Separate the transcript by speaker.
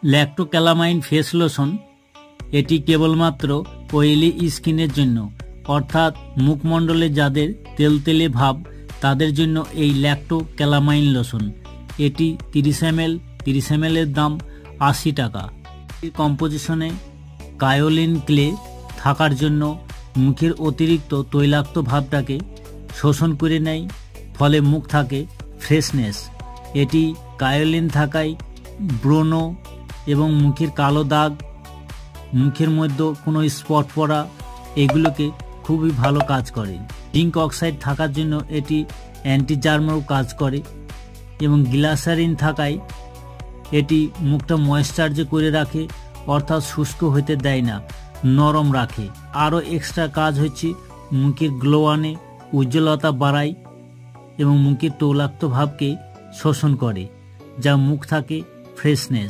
Speaker 1: Lacto Calamine face lotion এটি কেবলমাত্র oily স্কিনের জন্য, অর্থাৎ মুখমণ্ডলে যাদের তেলতেলে ভাব তাদের জন্য এই ল্যাক্টোক্যালামাইন লোশন। এটি 30 ml, 30 ml এর দাম 80 টাকা। এর কম্পোজিশনে কায়োলিন ক্লে থাকার জন্য মুখের অতিরিক্ত তৈলাক্ত ভাবটাকে শোষণ করে নেয়, ফলে মুখ থাকে ফ্রেশনেস। এটি কায়োলিন থাকায় ব্রণ এবং মুখের কালো দাগ, মুখের মধ্যে কোনো স্পট পড়া, এগুলোকে খুবই ভালো কাজ করে। জিঙ্ক অক্সাইড থাকার জন্য এটি অ্যান্টি জার্মও কাজ করে এবং গ্লিসারিন থাকায় এটি মুখটা ময়েশ্চার করে রাখে, অর্থাৎ শুষ্ক হতে দেয় না, নরম রাখে। আরও এক্সট্রা কাজ হচ্ছে মুখের গ্লো আনে, উজ্জ্বলতা বাড়ায় এবং মুখের তৈলাক্ত ভাবকে শোষণ করে, যা মুখ থাকে ফ্রেশনেস।